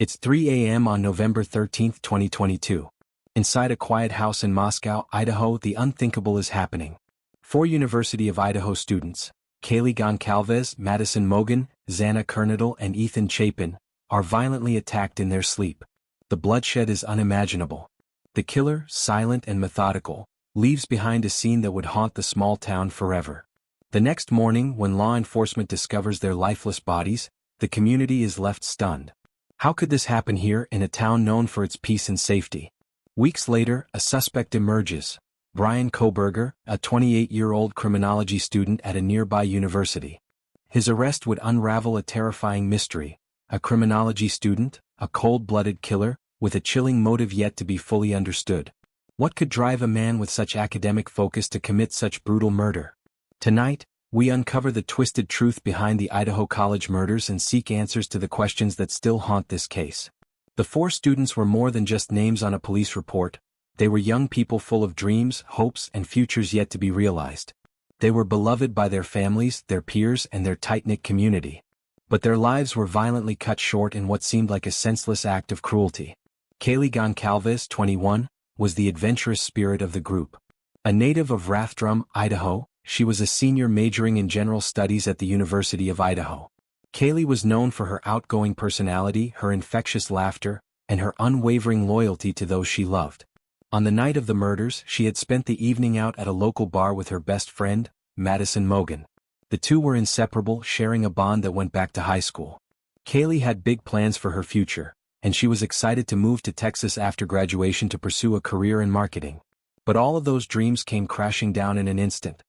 It's 3 a.m. on November 13, 2022. Inside a quiet house in Moscow, Idaho, the unthinkable is happening. Four University of Idaho students, Kaylee Goncalves, Madison Mogen, Xana Kernodle, and Ethan Chapin, are violently attacked in their sleep. The bloodshed is unimaginable. The killer, silent and methodical, leaves behind a scene that would haunt the small town forever. The next morning, when law enforcement discovers their lifeless bodies, the community is left stunned. How could this happen here in a town known for its peace and safety? Weeks later, a suspect emerges. Bryan Kohberger, a 28-year-old criminology student at a nearby university. His arrest would unravel a terrifying mystery. A criminology student, a cold-blooded killer, with a chilling motive yet to be fully understood. What could drive a man with such academic focus to commit such brutal murder? Tonight, we uncover the twisted truth behind the Idaho College murders and seek answers to the questions that still haunt this case. The four students were more than just names on a police report. They were young people full of dreams, hopes, and futures yet to be realized. They were beloved by their families, their peers, and their tight-knit community. But their lives were violently cut short in what seemed like a senseless act of cruelty. Kaylee Goncalves, 21, was the adventurous spirit of the group. A native of Rathdrum, Idaho, she was a senior majoring in general studies at the University of Idaho. Kaylee was known for her outgoing personality, her infectious laughter, and her unwavering loyalty to those she loved. On the night of the murders, she had spent the evening out at a local bar with her best friend, Madison Mogen. The two were inseparable, sharing a bond that went back to high school. Kaylee had big plans for her future, and she was excited to move to Texas after graduation to pursue a career in marketing. But all of those dreams came crashing down in an instant.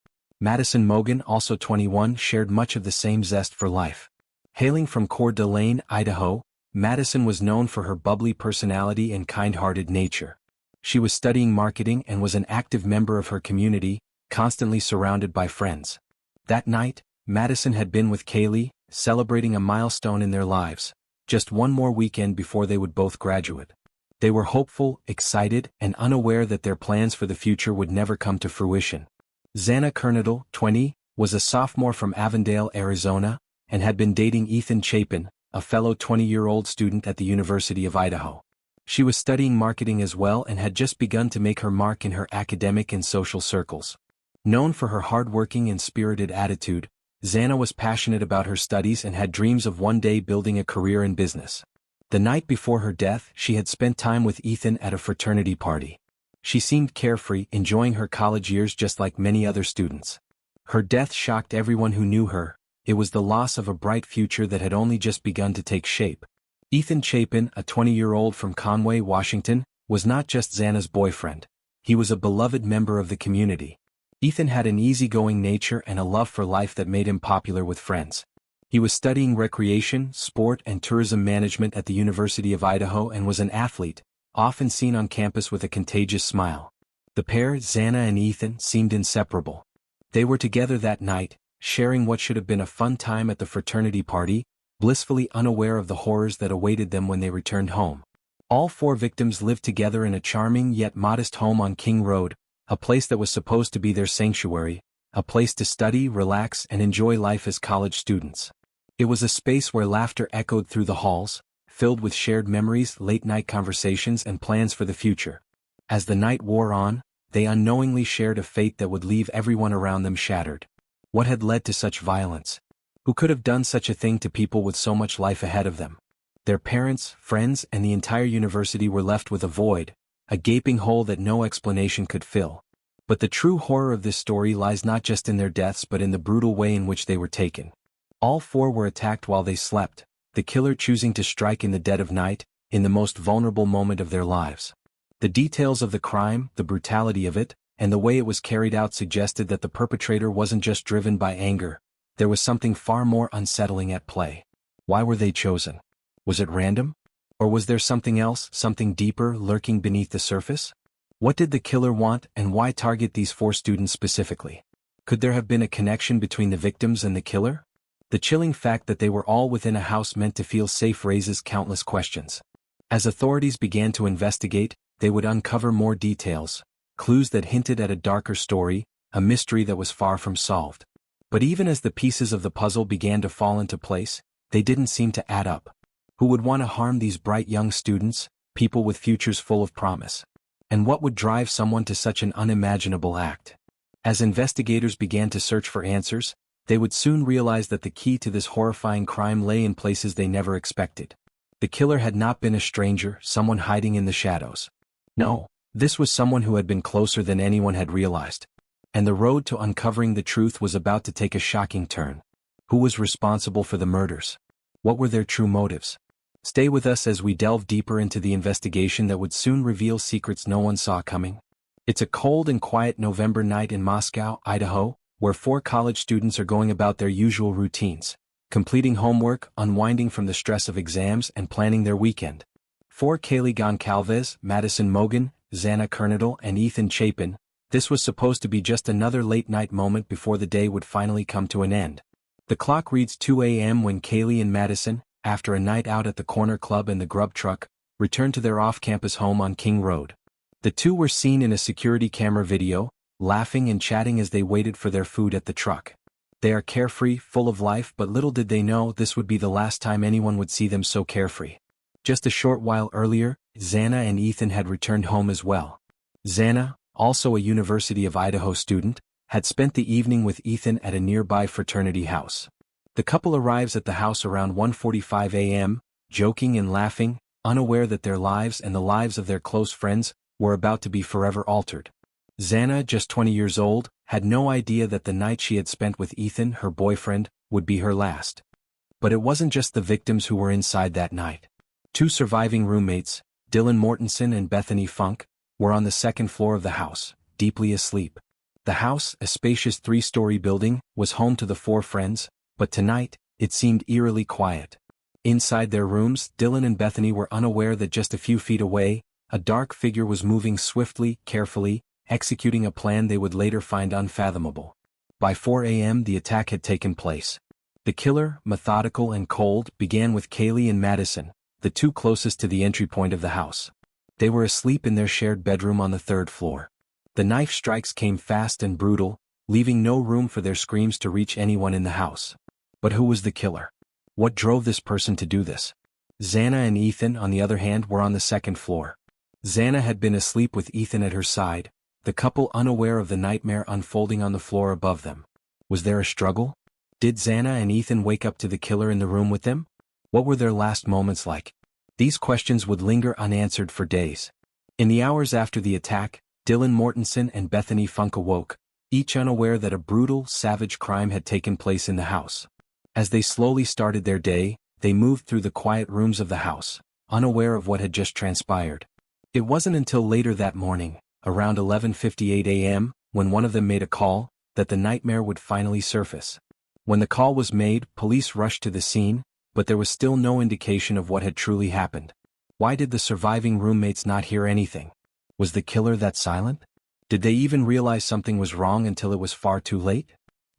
Madison Mogen, also 21, shared much of the same zest for life. Hailing from Coeur d'Alene, Idaho, Madison was known for her bubbly personality and kind-hearted nature. She was studying marketing and was an active member of her community, constantly surrounded by friends. That night, Madison had been with Kaylee, celebrating a milestone in their lives, just one more weekend before they would both graduate. They were hopeful, excited, and unaware that their plans for the future would never come to fruition. Xana Kernodle, 20, was a sophomore from Avondale, Arizona, and had been dating Ethan Chapin, a fellow 20-year-old student at the University of Idaho. She was studying marketing as well and had just begun to make her mark in her academic and social circles. Known for her hardworking and spirited attitude, Xana was passionate about her studies and had dreams of one day building a career in business. The night before her death, she had spent time with Ethan at a fraternity party. She seemed carefree, enjoying her college years just like many other students. Her death shocked everyone who knew her. It was the loss of a bright future that had only just begun to take shape. Ethan Chapin, a 20-year-old from Conway, Washington, was not just Xana's boyfriend. He was a beloved member of the community. Ethan had an easygoing nature and a love for life that made him popular with friends. He was studying recreation, sport, and tourism management at the University of Idaho and was an athlete, often seen on campus with a contagious smile. The pair, Xana and Ethan, seemed inseparable. They were together that night, sharing what should have been a fun time at the fraternity party, blissfully unaware of the horrors that awaited them when they returned home. All four victims lived together in a charming yet modest home on King Road, a place that was supposed to be their sanctuary, a place to study, relax, and enjoy life as college students. It was a space where laughter echoed through the halls, filled with shared memories, late-night conversations, and plans for the future. As the night wore on, they unknowingly shared a fate that would leave everyone around them shattered. What had led to such violence? Who could have done such a thing to people with so much life ahead of them? Their parents, friends, and the entire university were left with a void, a gaping hole that no explanation could fill. But the true horror of this story lies not just in their deaths but in the brutal way in which they were taken. All four were attacked while they slept, the killer choosing to strike in the dead of night, in the most vulnerable moment of their lives. The details of the crime, the brutality of it, and the way it was carried out suggested that the perpetrator wasn't just driven by anger. There was something far more unsettling at play. Why were they chosen? Was it random? Or was there something else, something deeper, lurking beneath the surface? What did the killer want, and why target these four students specifically? Could there have been a connection between the victims and the killer? The chilling fact that they were all within a house meant to feel safe raises countless questions. As authorities began to investigate, they would uncover more details, clues that hinted at a darker story, a mystery that was far from solved. But even as the pieces of the puzzle began to fall into place, they didn't seem to add up. Who would want to harm these bright young students, people with futures full of promise? And what would drive someone to such an unimaginable act? As investigators began to search for answers, they would soon realize that the key to this horrifying crime lay in places they never expected. The killer had not been a stranger, someone hiding in the shadows. No, this was someone who had been closer than anyone had realized. And the road to uncovering the truth was about to take a shocking turn. Who was responsible for the murders? What were their true motives? Stay with us as we delve deeper into the investigation that would soon reveal secrets no one saw coming. It's a cold and quiet November night in Moscow, Idaho, where 4 college students are going about their usual routines, completing homework, unwinding from the stress of exams, and planning their weekend. 4 Kaylee Goncalves, Madison Mogen, Xana Kernodle, and Ethan Chapin. This was supposed to be just another late-night moment before the day would finally come to an end. The clock reads 2 a.m. when Kaylee and Madison, after a night out at the corner club and the grub truck, returned to their off-campus home on King Road. The two were seen in a security camera video, laughing and chatting as they waited for their food at the truck. They are carefree, full of life, but little did they know this would be the last time anyone would see them so carefree. Just a short while earlier, Xana and Ethan had returned home as well. Xana, also a University of Idaho student, had spent the evening with Ethan at a nearby fraternity house. The couple arrives at the house around 1:45 a.m., joking and laughing, unaware that their lives and the lives of their close friends were about to be forever altered. Xana, just 20 years old, had no idea that the night she had spent with Ethan, her boyfriend, would be her last. But it wasn't just the victims who were inside that night. 2 surviving roommates, Dylan Mortensen and Bethany Funk, were on the second floor of the house, deeply asleep. The house, a spacious 3-story building, was home to the 4 friends, but tonight, it seemed eerily quiet. Inside their rooms, Dylan and Bethany were unaware that just a few feet away, a dark figure was moving swiftly, carefully, executing a plan they would later find unfathomable. By 4 a.m. the attack had taken place. The killer, methodical and cold, began with Kaylee and Madison, the 2 closest to the entry point of the house. They were asleep in their shared bedroom on the 3rd floor. The knife strikes came fast and brutal, leaving no room for their screams to reach anyone in the house. But who was the killer? What drove this person to do this? Xana and Ethan, on the other hand, were on the 2nd floor. Xana had been asleep with Ethan at her side, the couple unaware of the nightmare unfolding on the floor above them. Was there a struggle? Did Xana and Ethan wake up to the killer in the room with them? What were their last moments like? These questions would linger unanswered for days. In the hours after the attack, Dylan Mortensen and Bethany Funk awoke, each unaware that a brutal, savage crime had taken place in the house. As they slowly started their day, they moved through the quiet rooms of the house, unaware of what had just transpired. It wasn't until later that morning, around 11:58 a.m., when one of them made a call, that the nightmare would finally surface. When the call was made, police rushed to the scene, but there was still no indication of what had truly happened. Why did the surviving roommates not hear anything? Was the killer that silent? Did they even realize something was wrong until it was far too late?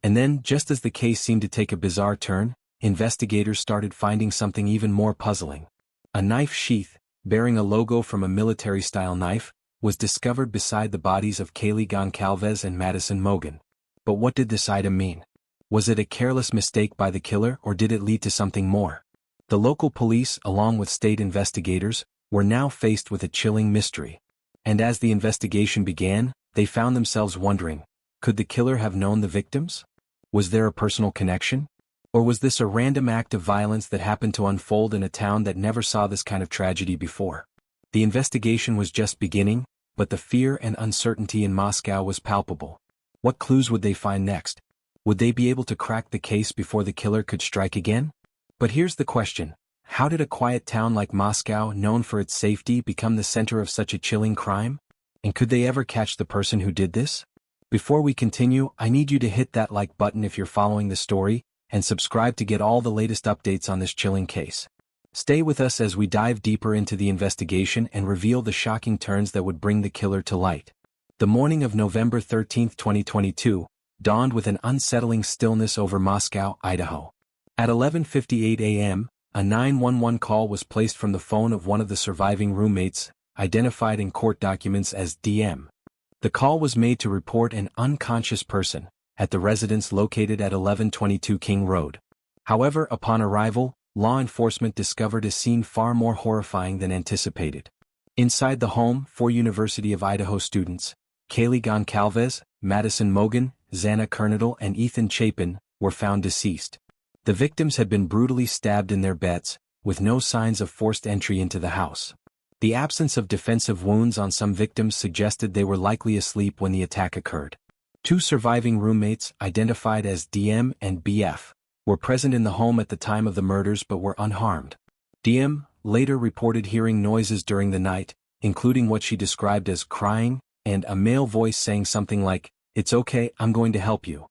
And then, just as the case seemed to take a bizarre turn, investigators started finding something even more puzzling. A knife sheath, bearing a logo from a military-style knife, was discovered beside the bodies of Kaylee Goncalves and Madison Mogen. But what did this item mean? Was it a careless mistake by the killer, or did it lead to something more? The local police, along with state investigators, were now faced with a chilling mystery. And as the investigation began, they found themselves wondering, could the killer have known the victims? Was there a personal connection? Or was this a random act of violence that happened to unfold in a town that never saw this kind of tragedy before? The investigation was just beginning, but the fear and uncertainty in Moscow was palpable. What clues would they find next? Would they be able to crack the case before the killer could strike again? But here's the question. How did a quiet town like Moscow, known for its safety, become the center of such a chilling crime? And could they ever catch the person who did this? Before we continue, I need you to hit that like button if you're following the story, and subscribe to get all the latest updates on this chilling case. Stay with us as we dive deeper into the investigation and reveal the shocking turns that would bring the killer to light. The morning of November 13, 2022, dawned with an unsettling stillness over Moscow, Idaho. At 11:58 a.m., a 911 call was placed from the phone of one of the surviving roommates, identified in court documents as DM. The call was made to report an unconscious person at the residence located at 1122 King Road. However, upon arrival, law enforcement discovered a scene far more horrifying than anticipated. Inside the home, 4 University of Idaho students, Kaylee Goncalves, Madison Mogen, Xana Kernodle and Ethan Chapin, were found deceased. The victims had been brutally stabbed in their beds, with no signs of forced entry into the house. The absence of defensive wounds on some victims suggested they were likely asleep when the attack occurred. 2 surviving roommates, identified as DM and BF, were present in the home at the time of the murders but were unharmed. DM later reported hearing noises during the night, including what she described as crying, and a male voice saying something like, "It's okay, I'm going to help you."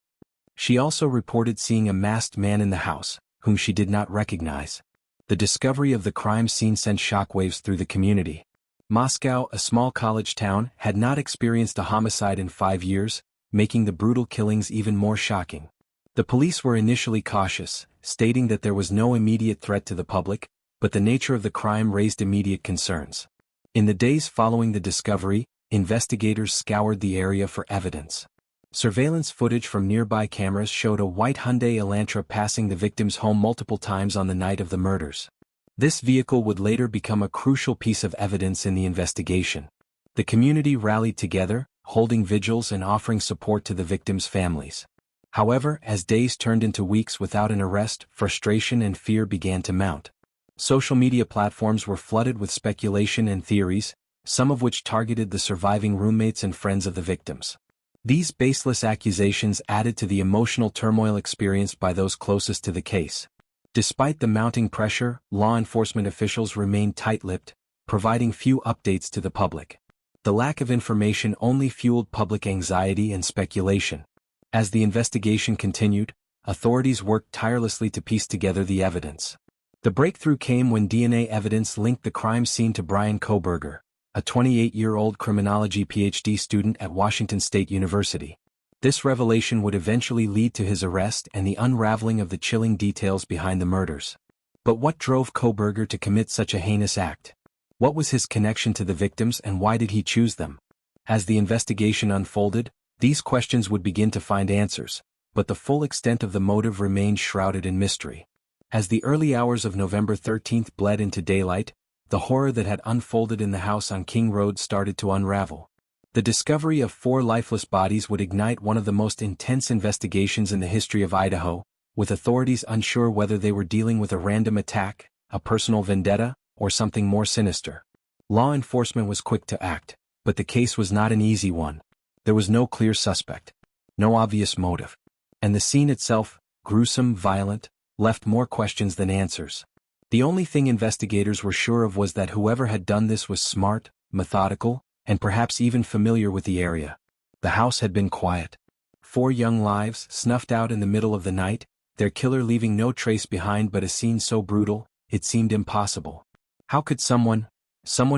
She also reported seeing a masked man in the house, whom she did not recognize. The discovery of the crime scene sent shockwaves through the community. Moscow, a small college town, had not experienced a homicide in 5 years, making the brutal killings even more shocking. The police were initially cautious, stating that there was no immediate threat to the public, but the nature of the crime raised immediate concerns. In the days following the discovery, investigators scoured the area for evidence. Surveillance footage from nearby cameras showed a white Hyundai Elantra passing the victim's home multiple times on the night of the murders. This vehicle would later become a crucial piece of evidence in the investigation. The community rallied together, holding vigils and offering support to the victims' families. However, as days turned into weeks without an arrest, frustration and fear began to mount. Social media platforms were flooded with speculation and theories, some of which targeted the surviving roommates and friends of the victims. These baseless accusations added to the emotional turmoil experienced by those closest to the case. Despite the mounting pressure, law enforcement officials remained tight-lipped, providing few updates to the public. The lack of information only fueled public anxiety and speculation. As the investigation continued, authorities worked tirelessly to piece together the evidence. The breakthrough came when DNA evidence linked the crime scene to Bryan Kohberger, a 28-year-old criminology Ph.D. student at Washington State University. This revelation would eventually lead to his arrest and the unraveling of the chilling details behind the murders. But what drove Kohberger to commit such a heinous act? What was his connection to the victims and why did he choose them? As the investigation unfolded, these questions would begin to find answers, but the full extent of the motive remained shrouded in mystery. As the early hours of November 13th bled into daylight, the horror that had unfolded in the house on King Road started to unravel. The discovery of 4 lifeless bodies would ignite one of the most intense investigations in the history of Idaho, with authorities unsure whether they were dealing with a random attack, a personal vendetta, or something more sinister. Law enforcement was quick to act, but the case was not an easy one. There was no clear suspect, no obvious motive, and the scene itself, gruesome, violent, left more questions than answers. The only thing investigators were sure of was that whoever had done this was smart, methodical, and perhaps even familiar with the area. The house had been quiet. 4 young lives snuffed out in the middle of the night, their killer leaving no trace behind but a scene so brutal, it seemed impossible. How could someone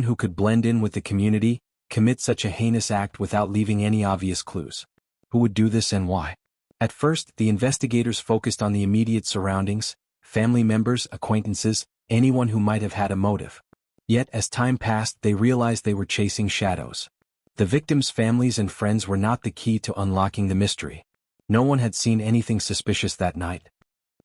who could blend in with the community, commit such a heinous act without leaving any obvious clues? Who would do this and why? At first, the investigators focused on the immediate surroundings, family members, acquaintances, anyone who might have had a motive. Yet as time passed they realized they were chasing shadows. The victims' families and friends were not the key to unlocking the mystery. No one had seen anything suspicious that night.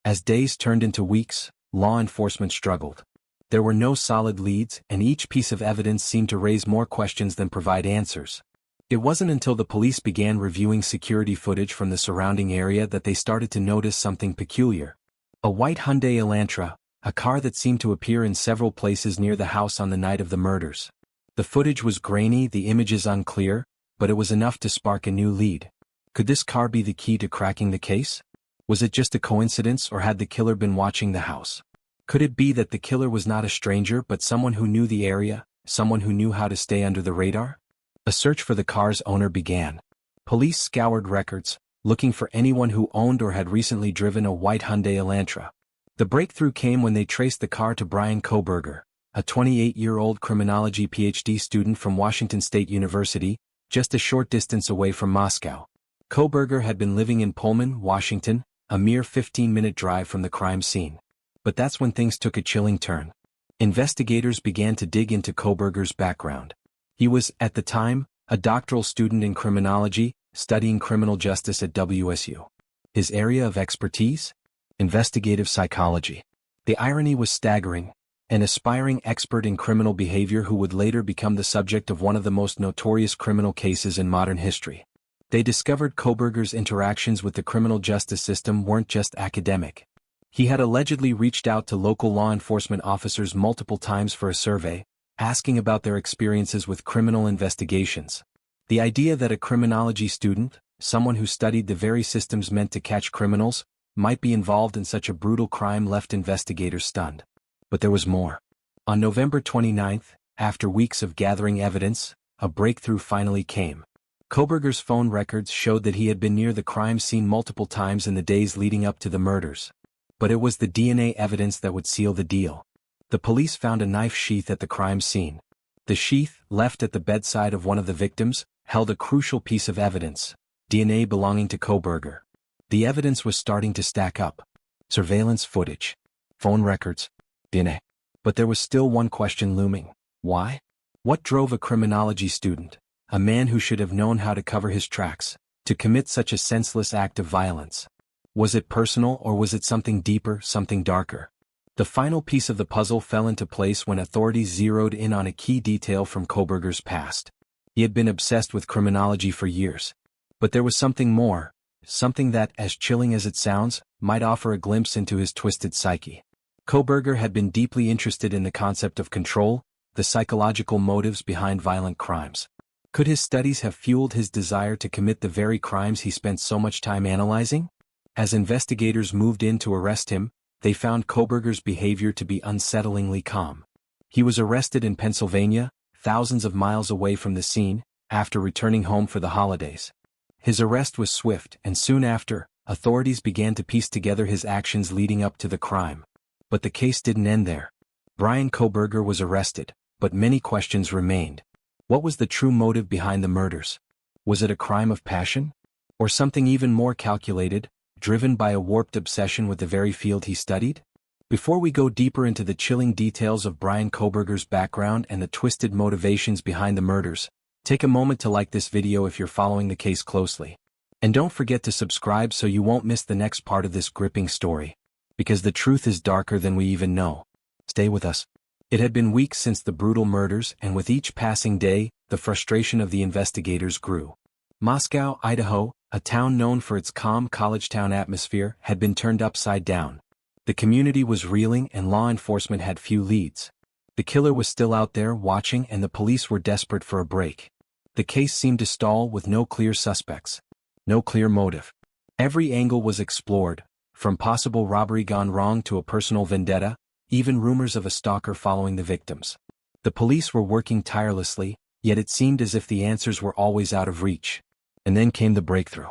As days turned into weeks, law enforcement struggled. There were no solid leads, and each piece of evidence seemed to raise more questions than provide answers. It wasn't until the police began reviewing security footage from the surrounding area that they started to notice something peculiar. A white Hyundai Elantra, a car that seemed to appear in several places near the house on the night of the murders. The footage was grainy, the images unclear, but it was enough to spark a new lead. Could this car be the key to cracking the case? Was it just a coincidence, or had the killer been watching the house? Could it be that the killer was not a stranger but someone who knew the area, someone who knew how to stay under the radar? A search for the car's owner began. Police scoured records, looking for anyone who owned or had recently driven a white Hyundai Elantra. The breakthrough came when they traced the car to Bryan Kohberger, a 28-year-old criminology Ph.D. student from Washington State University, just a short distance away from Moscow. Kohberger had been living in Pullman, Washington, a mere 15-minute drive from the crime scene. But that's when things took a chilling turn. Investigators began to dig into Kohberger's background. He was, at the time, a doctoral student in criminology, studying criminal justice at WSU. His area of expertise? Investigative psychology. The irony was staggering. An aspiring expert in criminal behavior who would later become the subject of one of the most notorious criminal cases in modern history. They discovered Kohberger's interactions with the criminal justice system weren't just academic. He had allegedly reached out to local law enforcement officers multiple times for a survey, asking about their experiences with criminal investigations. The idea that a criminology student, someone who studied the very systems meant to catch criminals, might be involved in such a brutal crime left investigators stunned. But there was more. On November 29, after weeks of gathering evidence, a breakthrough finally came. Kohberger's phone records showed that he had been near the crime scene multiple times in the days leading up to the murders. But it was the DNA evidence that would seal the deal. The police found a knife sheath at the crime scene. The sheath, left at the bedside of one of the victims, held a crucial piece of evidence: DNA belonging to Kohberger. The evidence was starting to stack up. Surveillance footage, phone records, DNA. But there was still one question looming. Why? What drove a criminology student, a man who should have known how to cover his tracks, to commit such a senseless act of violence? Was it personal, or was it something deeper, something darker? The final piece of the puzzle fell into place when authorities zeroed in on a key detail from Kohberger's past. He had been obsessed with criminology for years. But there was something more, something that, as chilling as it sounds, might offer a glimpse into his twisted psyche. Kohberger had been deeply interested in the concept of control, the psychological motives behind violent crimes. Could his studies have fueled his desire to commit the very crimes he spent so much time analyzing? As investigators moved in to arrest him, they found Kohberger's behavior to be unsettlingly calm. He was arrested in Pennsylvania, thousands of miles away from the scene, after returning home for the holidays. His arrest was swift, and soon after, authorities began to piece together his actions leading up to the crime. But the case didn't end there. Bryan Kohberger was arrested, but many questions remained. What was the true motive behind the murders? Was it a crime of passion? Or something even more calculated, driven by a warped obsession with the very field he studied? Before we go deeper into the chilling details of Bryan Kohberger's background and the twisted motivations behind the murders, take a moment to like this video if you're following the case closely. And don't forget to subscribe so you won't miss the next part of this gripping story. Because the truth is darker than we even know. Stay with us. It had been weeks since the brutal murders, and with each passing day, the frustration of the investigators grew. Moscow, Idaho, a town known for its calm college-town atmosphere, had been turned upside down. The community was reeling and law enforcement had few leads. The killer was still out there watching, and the police were desperate for a break. The case seemed to stall with no clear suspects. No clear motive. Every angle was explored, from possible robbery gone wrong to a personal vendetta, even rumors of a stalker following the victims. The police were working tirelessly, yet it seemed as if the answers were always out of reach. And then came the breakthrough.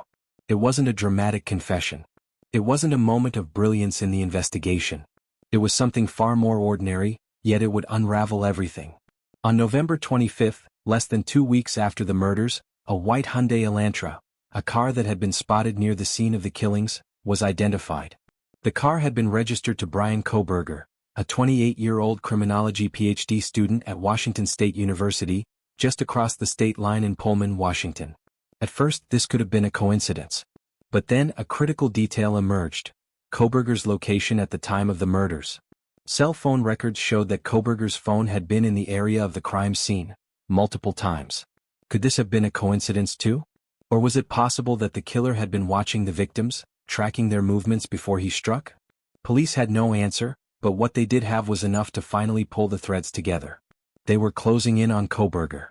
It wasn't a dramatic confession. It wasn't a moment of brilliance in the investigation. It was something far more ordinary, yet it would unravel everything. On November 25, less than 2 weeks after the murders, a white Hyundai Elantra, a car that had been spotted near the scene of the killings, was identified. The car had been registered to Bryan Kohberger, a 28-year-old criminology Ph.D. student at Washington State University, just across the state line in Pullman, Washington. At first, this could have been a coincidence. But then a critical detail emerged: Kohberger's location at the time of the murders. Cell phone records showed that Kohberger's phone had been in the area of the crime scene, multiple times. Could this have been a coincidence too? Or was it possible that the killer had been watching the victims, tracking their movements before he struck? Police had no answer, but what they did have was enough to finally pull the threads together. They were closing in on Kohberger.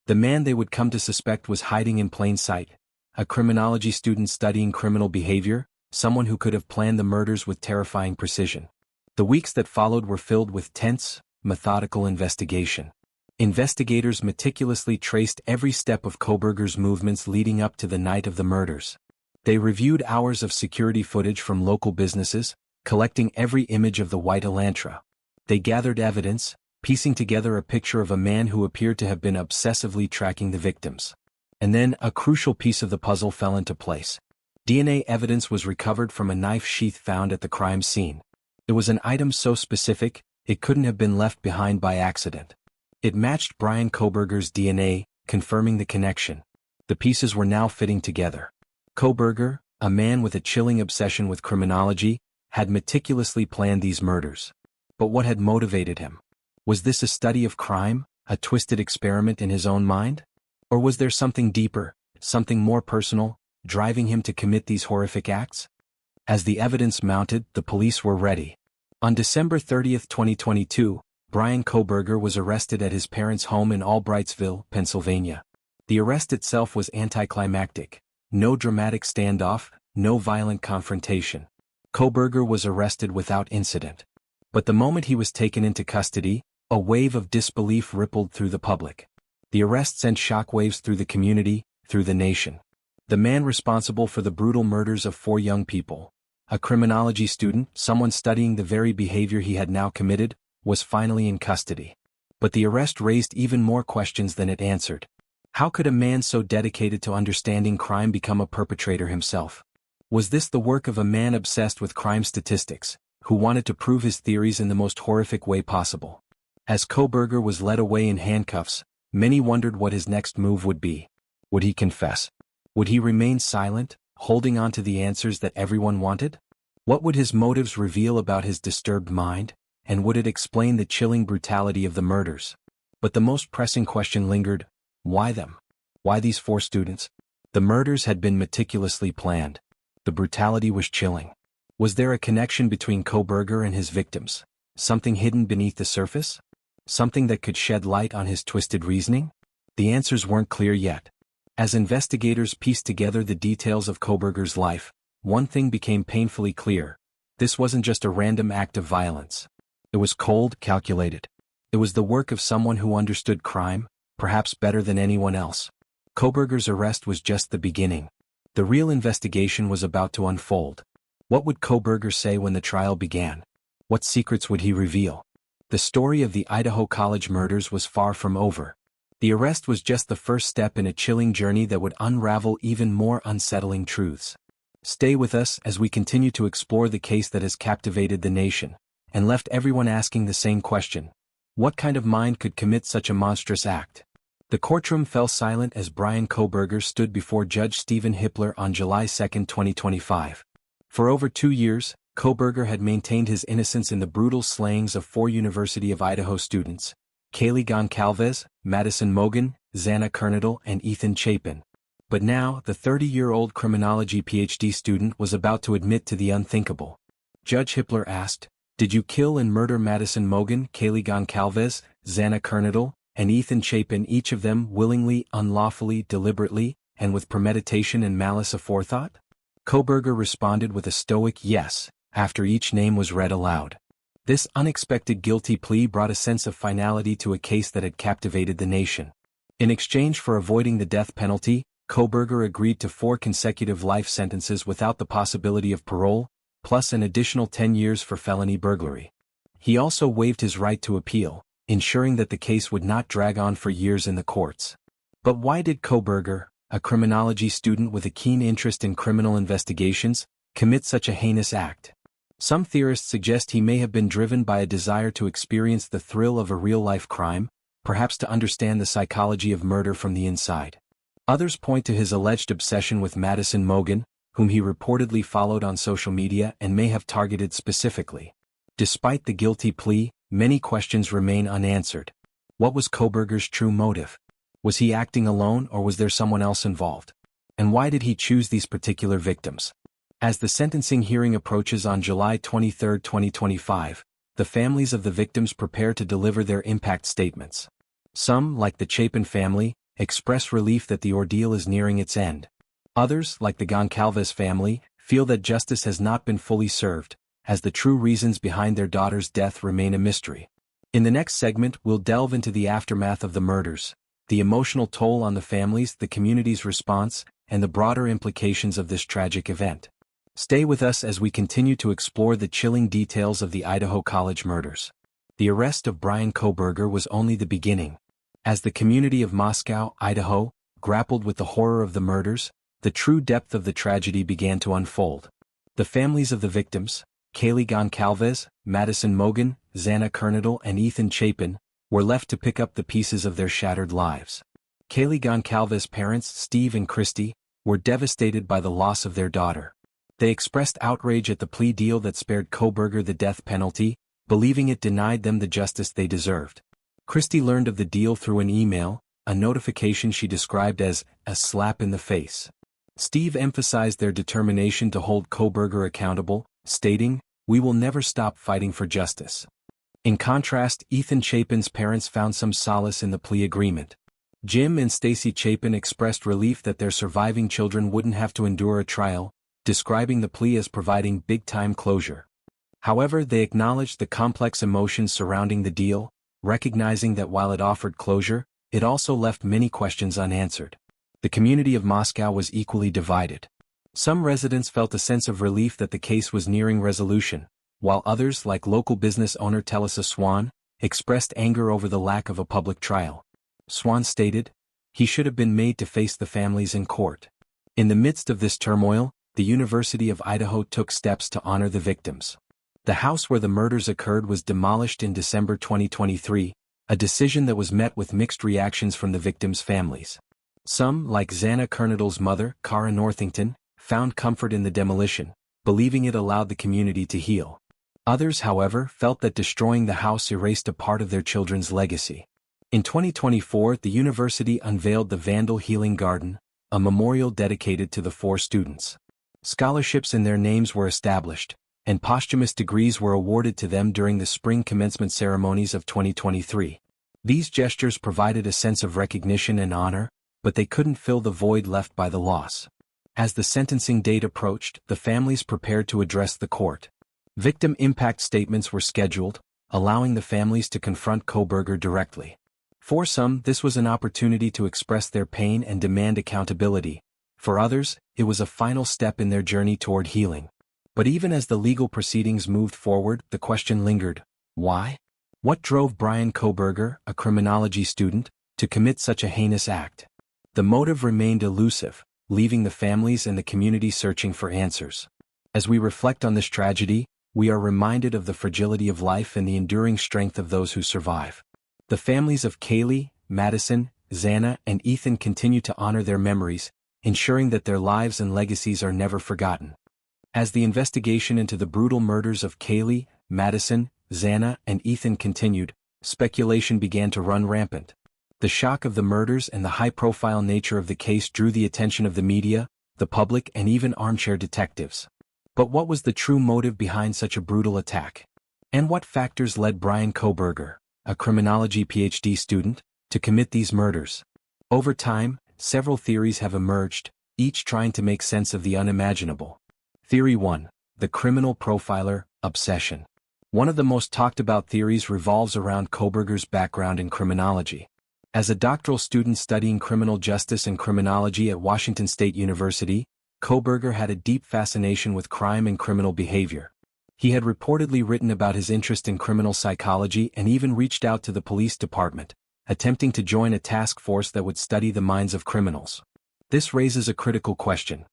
The man they would come to suspect was hiding in plain sight, a criminology student studying criminal behavior, someone who could have planned the murders with terrifying precision. The weeks that followed were filled with tense, methodical investigation. Investigators meticulously traced every step of Kohberger's movements leading up to the night of the murders. They reviewed hours of security footage from local businesses, collecting every image of the white Elantra. They gathered evidence, piecing together a picture of a man who appeared to have been obsessively tracking the victims. And then a crucial piece of the puzzle fell into place. DNA evidence was recovered from a knife sheath found at the crime scene. It was an item so specific, it couldn't have been left behind by accident. It matched Bryan Kohberger's DNA, confirming the connection. The pieces were now fitting together. Kohberger, a man with a chilling obsession with criminology, had meticulously planned these murders. But what had motivated him? Was this a study of crime, a twisted experiment in his own mind? Or was there something deeper, something more personal, driving him to commit these horrific acts? As the evidence mounted, the police were ready. On December 30, 2022, Bryan Kohberger was arrested at his parents' home in Albrightsville, Pennsylvania. The arrest itself was anticlimactic. No dramatic standoff, no violent confrontation. Kohberger was arrested without incident. But the moment he was taken into custody, a wave of disbelief rippled through the public. The arrest sent shockwaves through the community, through the nation. The man responsible for the brutal murders of 4 young people, a criminology student, someone studying the very behavior he had now committed, was finally in custody. But the arrest raised even more questions than it answered. How could a man so dedicated to understanding crime become a perpetrator himself? Was this the work of a man obsessed with crime statistics, who wanted to prove his theories in the most horrific way possible? As Kohberger was led away in handcuffs, many wondered what his next move would be. Would he confess? Would he remain silent, holding on to the answers that everyone wanted? What would his motives reveal about his disturbed mind, and would it explain the chilling brutality of the murders? But the most pressing question lingered: why them? Why these 4 students? The murders had been meticulously planned. The brutality was chilling. Was there a connection between Kohberger and his victims? Something hidden beneath the surface? Something that could shed light on his twisted reasoning? The answers weren't clear yet. As investigators pieced together the details of Kohberger's life, one thing became painfully clear. This wasn't just a random act of violence. It was cold, calculated. It was the work of someone who understood crime, perhaps better than anyone else. Kohberger's arrest was just the beginning. The real investigation was about to unfold. What would Kohberger say when the trial began? What secrets would he reveal? The story of the Idaho College murders was far from over. The arrest was just the first step in a chilling journey that would unravel even more unsettling truths. Stay with us as we continue to explore the case that has captivated the nation, and left everyone asking the same question: what kind of mind could commit such a monstrous act? The courtroom fell silent as Bryan Kohberger stood before Judge Stephen Hippler on July 2, 2025. For over 2 years, Kohberger had maintained his innocence in the brutal slayings of 4 University of Idaho students: Kaylee Goncalves, Madison Mogen, Xana Kernodle, and Ethan Chapin. But now, the 30-year-old criminology Ph.D. student was about to admit to the unthinkable. Judge Hippler asked, "Did you kill and murder Madison Mogen, Kaylee Goncalves, Xana Kernodle, and Ethan Chapin, each of them willingly, unlawfully, deliberately, and with premeditation and malice aforethought?" Kohberger responded with a stoic yes, after each name was read aloud. This unexpected guilty plea brought a sense of finality to a case that had captivated the nation. In exchange for avoiding the death penalty, Kohberger agreed to 4 consecutive life sentences without the possibility of parole, plus an additional 10 years for felony burglary. He also waived his right to appeal, ensuring that the case would not drag on for years in the courts. But why did Kohberger, a criminology student with a keen interest in criminal investigations, commit such a heinous act? Some theorists suggest he may have been driven by a desire to experience the thrill of a real-life crime, perhaps to understand the psychology of murder from the inside. Others point to his alleged obsession with Madison Mogen, whom he reportedly followed on social media and may have targeted specifically. Despite the guilty plea, many questions remain unanswered. What was Kohberger's true motive? Was he acting alone or was there someone else involved? And why did he choose these particular victims? As the sentencing hearing approaches on July 23, 2025, the families of the victims prepare to deliver their impact statements. Some, like the Chapin family, express relief that the ordeal is nearing its end. Others, like the Goncalves family, feel that justice has not been fully served, as the true reasons behind their daughter's death remain a mystery. In the next segment, we'll delve into the aftermath of the murders, the emotional toll on the families, the community's response, and the broader implications of this tragic event. Stay with us as we continue to explore the chilling details of the Idaho College murders. The arrest of Bryan Kohberger was only the beginning. As the community of Moscow, Idaho, grappled with the horror of the murders, the true depth of the tragedy began to unfold. The families of the victims, Kaylee Goncalves, Madison Mogen, Xana Kernodle, and Ethan Chapin, were left to pick up the pieces of their shattered lives. Kaylee Goncalves' parents, Steve and Christy, were devastated by the loss of their daughter. They expressed outrage at the plea deal that spared Kohberger the death penalty, believing it denied them the justice they deserved. Christie learned of the deal through an email, a notification she described as a slap in the face. Steve emphasized their determination to hold Kohberger accountable, stating, "We will never stop fighting for justice." In contrast, Ethan Chapin's parents found some solace in the plea agreement. Jim and Stacy Chapin expressed relief that their surviving children wouldn't have to endure a trial, describing the plea as providing big-time closure. However, they acknowledged the complex emotions surrounding the deal, recognizing that while it offered closure, it also left many questions unanswered. The community of Moscow was equally divided. Some residents felt a sense of relief that the case was nearing resolution, while others, like local business owner Telesa Swan, expressed anger over the lack of a public trial. Swan stated, "He should have been made to face the families in court." In the midst of this turmoil, the University of Idaho took steps to honor the victims. The house where the murders occurred was demolished in December 2023, a decision that was met with mixed reactions from the victims' families. Some, like Xana Kernodle's mother, Cara Northington, found comfort in the demolition, believing it allowed the community to heal. Others, however, felt that destroying the house erased a part of their children's legacy. In 2024, the university unveiled the Vandal Healing Garden, a memorial dedicated to the 4 students. Scholarships in their names were established, and posthumous degrees were awarded to them during the spring commencement ceremonies of 2023. These gestures provided a sense of recognition and honor, but they couldn't fill the void left by the loss. As the sentencing date approached, the families prepared to address the court. Victim impact statements were scheduled, allowing the families to confront Kohberger directly. For some, this was an opportunity to express their pain and demand accountability. For others, it was a final step in their journey toward healing. But even as the legal proceedings moved forward, the question lingered: why? What drove Bryan Kohberger, a criminology student, to commit such a heinous act? The motive remained elusive, leaving the families and the community searching for answers. As we reflect on this tragedy, we are reminded of the fragility of life and the enduring strength of those who survive. The families of Kaylee, Madison, Xana, and Ethan continue to honor their memories, ensuring that their lives and legacies are never forgotten. As the investigation into the brutal murders of Kaylee, Madison, Xana, and Ethan continued, speculation began to run rampant. The shock of the murders and the high-profile nature of the case drew the attention of the media, the public, and even armchair detectives. But what was the true motive behind such a brutal attack? And what factors led Bryan Kohberger, a criminology Ph.D. student, to commit these murders? Over time, several theories have emerged, each trying to make sense of the unimaginable. Theory 1. The criminal profiler, obsession. One of the most talked about theories revolves around Kohberger's background in criminology. As a doctoral student studying criminal justice and criminology at Washington State University, Kohberger had a deep fascination with crime and criminal behavior. He had reportedly written about his interest in criminal psychology and even reached out to the police department, attempting to join a task force that would study the minds of criminals. This raises a critical question.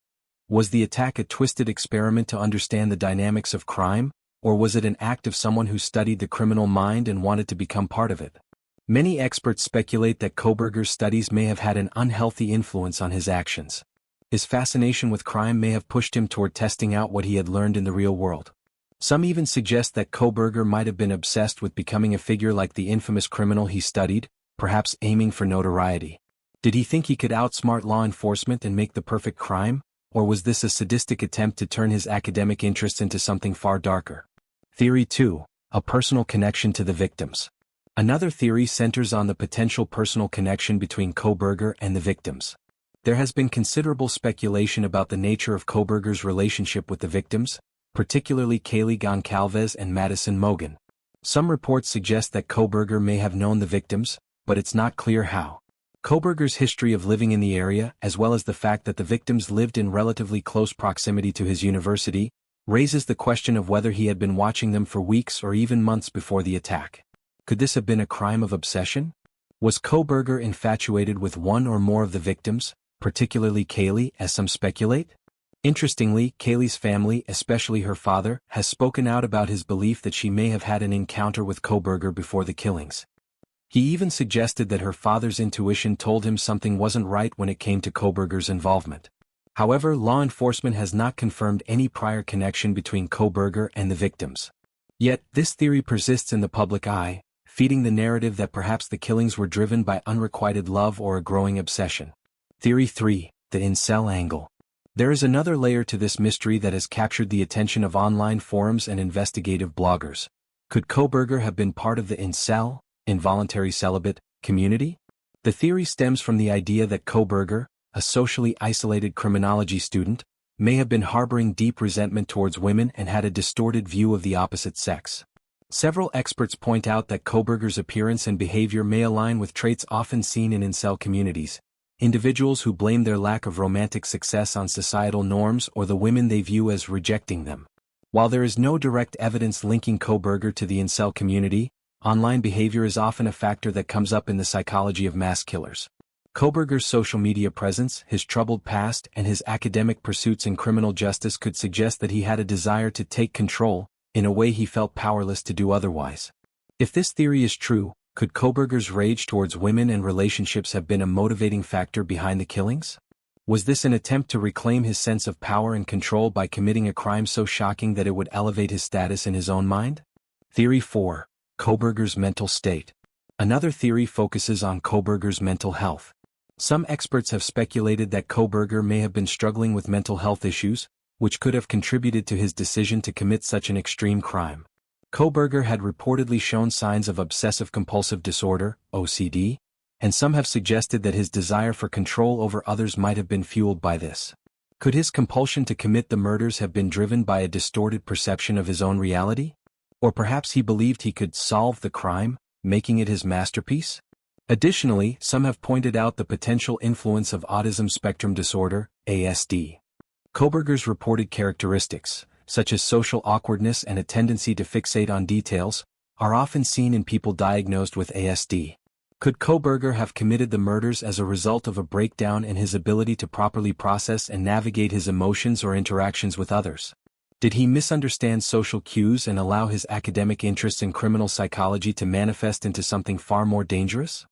Was the attack a twisted experiment to understand the dynamics of crime, or was it an act of someone who studied the criminal mind and wanted to become part of it? Many experts speculate that Kohberger's studies may have had an unhealthy influence on his actions. His fascination with crime may have pushed him toward testing out what he had learned in the real world. Some even suggest that Kohberger might have been obsessed with becoming a figure like the infamous criminal he studied, perhaps aiming for notoriety. Did he think he could outsmart law enforcement and make the perfect crime? Or was this a sadistic attempt to turn his academic interests into something far darker? Theory 2. A personal connection to the victims. Another theory centers on the potential personal connection between Kohberger and the victims. There has been considerable speculation about the nature of Kohberger's relationship with the victims, particularly Kaylee Goncalves and Madison Mogen. Some reports suggest that Kohberger may have known the victims, but it's not clear how. Kohberger's history of living in the area, as well as the fact that the victims lived in relatively close proximity to his university, raises the question of whether he had been watching them for weeks or even months before the attack. Could this have been a crime of obsession? Was Kohberger infatuated with one or more of the victims, particularly Kaylee, as some speculate? Interestingly, Kaylee's family, especially her father, has spoken out about his belief that she may have had an encounter with Kohberger before the killings. He even suggested that her father's intuition told him something wasn't right when it came to Kohberger's involvement. However, law enforcement has not confirmed any prior connection between Kohberger and the victims. Yet, this theory persists in the public eye, feeding the narrative that perhaps the killings were driven by unrequited love or a growing obsession. Theory 3. The incel angle. There is another layer to this mystery that has captured the attention of online forums and investigative bloggers. Could Kohberger have been part of the incel, involuntary celibate, community? The theory stems from the idea that Kohberger, a socially isolated criminology student, may have been harboring deep resentment towards women and had a distorted view of the opposite sex. Several experts point out that Kohberger's appearance and behavior may align with traits often seen in incel communities, individuals who blame their lack of romantic success on societal norms or the women they view as rejecting them. While there is no direct evidence linking Kohberger to the incel community, online behavior is often a factor that comes up in the psychology of mass killers. Kohberger's social media presence, his troubled past, and his academic pursuits in criminal justice could suggest that he had a desire to take control, in a way he felt powerless to do otherwise. If this theory is true, could Kohberger's rage towards women and relationships have been a motivating factor behind the killings? Was this an attempt to reclaim his sense of power and control by committing a crime so shocking that it would elevate his status in his own mind? Theory 4. Kohberger's mental state. Another theory focuses on Kohberger's mental health. Some experts have speculated that Kohberger may have been struggling with mental health issues, which could have contributed to his decision to commit such an extreme crime. Kohberger had reportedly shown signs of obsessive-compulsive disorder, OCD, and some have suggested that his desire for control over others might have been fueled by this. Could his compulsion to commit the murders have been driven by a distorted perception of his own reality? Or perhaps he believed he could solve the crime, making it his masterpiece? Additionally, some have pointed out the potential influence of autism spectrum disorder, ASD. Kohberger's reported characteristics, such as social awkwardness and a tendency to fixate on details, are often seen in people diagnosed with ASD. Could Kohberger have committed the murders as a result of a breakdown in his ability to properly process and navigate his emotions or interactions with others? Did he misunderstand social cues and allow his academic interests in criminal psychology to manifest into something far more dangerous?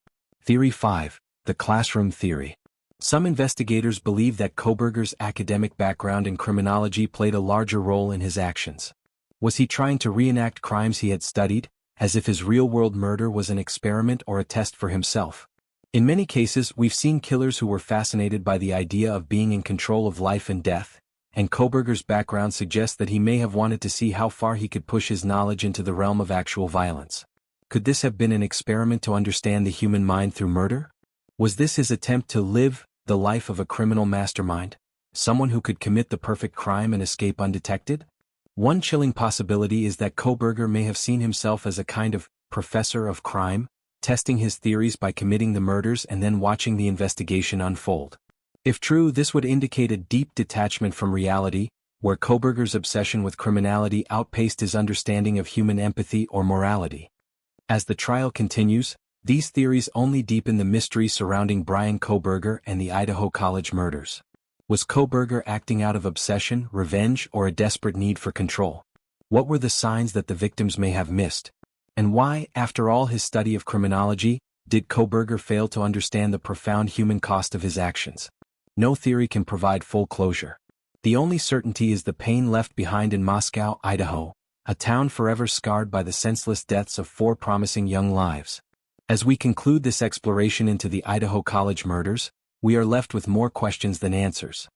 Theory 5. The classroom theory. Some investigators believe that Kohberger's academic background in criminology played a larger role in his actions. Was he trying to reenact crimes he had studied, as if his real-world murder was an experiment or a test for himself? In many cases, we've seen killers who were fascinated by the idea of being in control of life and death, and Kohberger's background suggests that he may have wanted to see how far he could push his knowledge into the realm of actual violence. Could this have been an experiment to understand the human mind through murder? Was this his attempt to live the life of a criminal mastermind, someone who could commit the perfect crime and escape undetected? One chilling possibility is that Kohberger may have seen himself as a kind of professor of crime, testing his theories by committing the murders and then watching the investigation unfold. If true, this would indicate a deep detachment from reality, where Kohberger's obsession with criminality outpaced his understanding of human empathy or morality. As the trial continues, these theories only deepen the mystery surrounding Bryan Kohberger and the Idaho College murders. Was Kohberger acting out of obsession, revenge, or a desperate need for control? What were the signs that the victims may have missed? And why, after all his study of criminology, did Kohberger fail to understand the profound human cost of his actions? No theory can provide full closure. The only certainty is the pain left behind in Moscow, Idaho, a town forever scarred by the senseless deaths of 4 promising young lives. As we conclude this exploration into the Idaho College murders, we are left with more questions than answers.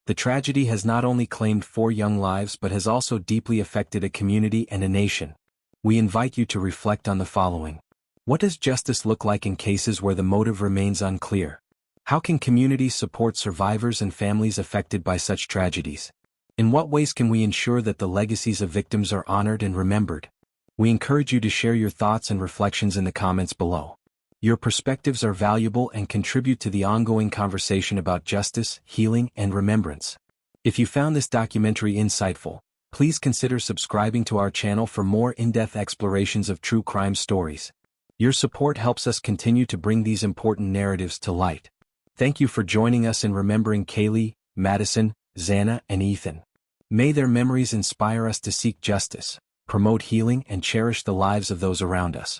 The tragedy has not only claimed 4 young lives but has also deeply affected a community and a nation. We invite you to reflect on the following. What does justice look like in cases where the motive remains unclear? How can communities support survivors and families affected by such tragedies? In what ways can we ensure that the legacies of victims are honored and remembered? We encourage you to share your thoughts and reflections in the comments below. Your perspectives are valuable and contribute to the ongoing conversation about justice, healing, and remembrance. If you found this documentary insightful, please consider subscribing to our channel for more in-depth explorations of true crime stories. Your support helps us continue to bring these important narratives to light. Thank you for joining us in remembering Kaylee, Madison, Xana, and Ethan. May their memories inspire us to seek justice, promote healing, and cherish the lives of those around us.